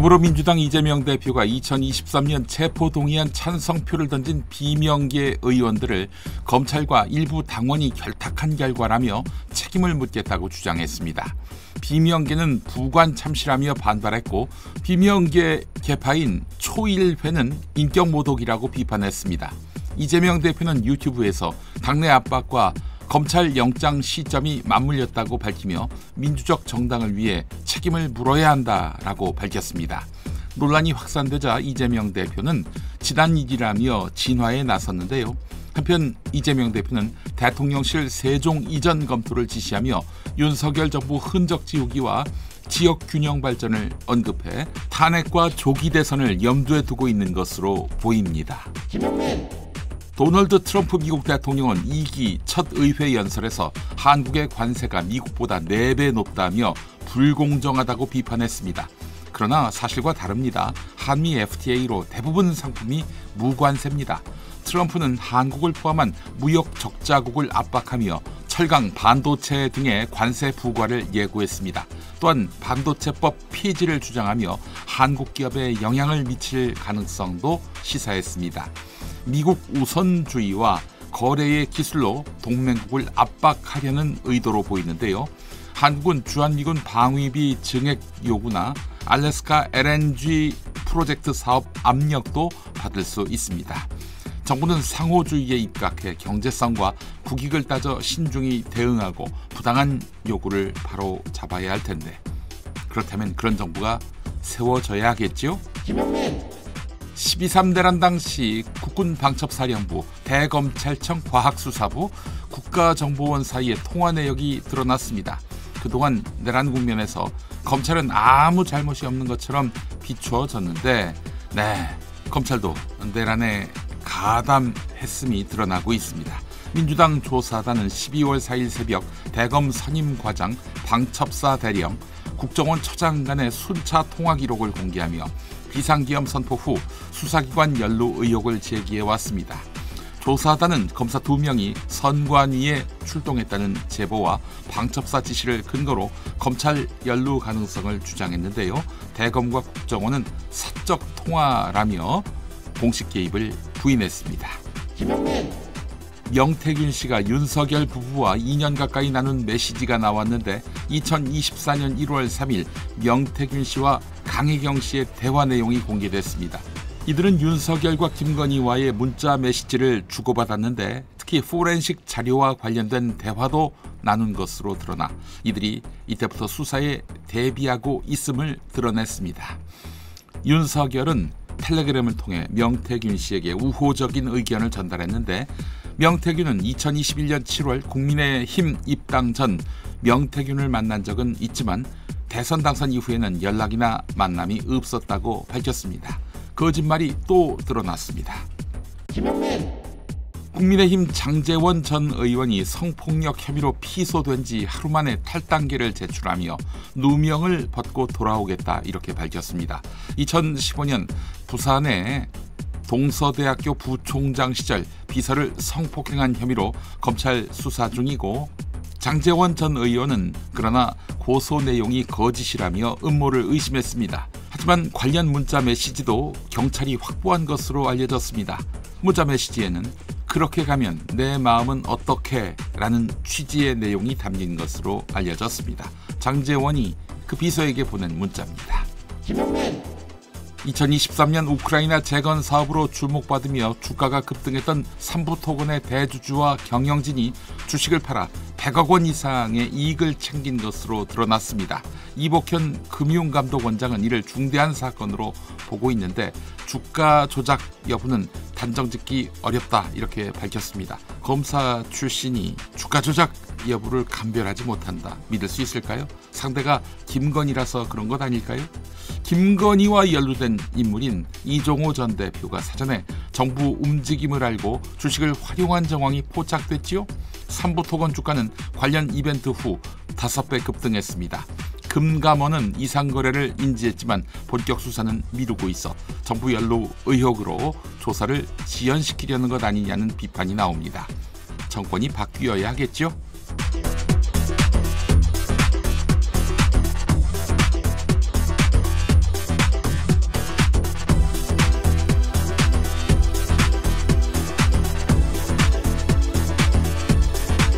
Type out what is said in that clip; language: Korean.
더불어민주당 이재명 대표가 2023년 체포동의안 찬성표를 던진 비명계 의원들을 검찰과 일부 당원이 결탁한 결과라며 책임을 묻겠다고 주장했습니다. 비명계는 부관참시라며 반발했고 비명계 계파인 초일회는 인격모독이라고 비판했습니다. 이재명 대표는 유튜브에서 당내 압박과 검찰 영장 시점이 맞물렸다고 밝히며 민주적 정당을 위해 책임을 물어야 한다라고 밝혔습니다. 논란이 확산되자 이재명 대표는 지난 일이라며 진화에 나섰는데요. 한편 이재명 대표는 대통령실 세종 이전 검토를 지시하며 윤석열 정부 흔적 지우기와 지역 균형 발전을 언급해 탄핵과 조기 대선을 염두에 두고 있는 것으로 보입니다. 도널드 트럼프 미국 대통령은 2기 첫 의회 연설에서 한국의 관세가 미국보다 4배 높다며 불공정하다고 비판했습니다. 그러나 사실과 다릅니다. 한미 FTA로 대부분 상품이 무관세입니다. 트럼프는 한국을 포함한 무역 적자국을 압박하며 철강, 반도체 등의 관세 부과를 예고했습니다. 또한 반도체법 폐지를 주장하며 한국 기업에 영향을 미칠 가능성도 시사했습니다. 미국 우선주의와 거래의 기술로 동맹국을 압박하려는 의도로 보이는데요. 한국은 주한미군 방위비 증액 요구나 알래스카 LNG 프로젝트 사업 압력도 받을 수 있습니다. 정부는 상호주의에 입각해 경제성과 국익을 따져 신중히 대응하고 부당한 요구를 바로 잡아야 할 텐데 그렇다면 그런 정부가 세워져야 하겠죠? 12.3 내란 당시 국군방첩사령부, 대검찰청 과학수사부, 국가정보원 사이의 통화 내역이 드러났습니다. 그동안 내란 국면에서 검찰은 아무 잘못이 없는 것처럼 비추어졌는데 검찰도 내란에 가담했음이 드러나고 있습니다. 민주당 조사단은 12월 4일 새벽 대검 선임과장, 방첩사 대령, 국정원 처장 간의 순차 통화 기록을 공개하며 비상기업 선포 후 수사기관 연루 의혹을 제기해왔습니다. 조사단은 검사 2명이 선관위에 출동했다는 제보와 방첩사 지시를 근거로 검찰 연루 가능성을 주장했는데요. 대검과 국정원은 사적 통화라며 공식 개입을 부인했습니다. 명태균 씨가 윤석열 부부와 2년 가까이 나눈 메시지가 나왔는데 2024년 1월 3일 명태균 씨와 강혜경 씨의 대화 내용이 공개됐습니다. 이들은 윤석열과 김건희와의 문자 메시지를 주고받았는데 특히 포렌식 자료와 관련된 대화도 나눈 것으로 드러나 이들이 이때부터 수사에 대비하고 있음을 드러냈습니다. 윤석열은 텔레그램을 통해 명태균 씨에게 우호적인 의견을 전달했는데 명태균은 2021년 7월 국민의힘 입당 전 명태균을 만난 적은 있지만 대선 당선 이후에는 연락이나 만남이 없었다고 밝혔습니다. 거짓말이 또 드러났습니다. 국민의힘 장제원 전 의원이 성폭력 혐의로 피소된 지 하루 만에 탈당계를 제출하며 누명을 벗고 돌아오겠다 이렇게 밝혔습니다. 2015년 부산의 동서대학교 부총장 시절 비서를 성폭행한 혐의로 검찰 수사 중이고 장제원 전 의원은 그러나 고소 내용이 거짓이라며 음모를 의심했습니다. 하지만 관련 문자 메시지도 경찰이 확보한 것으로 알려졌습니다. 문자 메시지에는 그렇게 가면 내 마음은 어떻게? 라는 취지의 내용이 담긴 것으로 알려졌습니다. 장제원이 그 비서에게 보낸 문자입니다. 2023년 우크라이나 재건 사업으로 주목받으며 주가가 급등했던 삼부토건의 대주주와 경영진이 주식을 팔아 100억 원 이상의 이익을 챙긴 것으로 드러났습니다. 이복현 금융감독원장은 이를 중대한 사건으로 보고 있는데 주가 조작 여부는 단정짓기 어렵다 이렇게 밝혔습니다. 검사 출신이 주가 조작 여부를 감별하지 못한다. 믿을 수 있을까요? 상대가 김건희라서 그런 것 아닐까요? 김건희와 연루된 인물인 이종호 전 대표가 사전에 정부 움직임을 알고 주식을 활용한 정황이 포착됐지요. 삼부토건 주가는 관련 이벤트 후 5배 급등했습니다. 금감원은 이상 거래를 인지했지만 본격 수사는 미루고 있어 정부 연루 의혹으로 조사를 지연시키려는 것 아니냐는 비판이 나옵니다. 정권이 바뀌어야 하겠죠.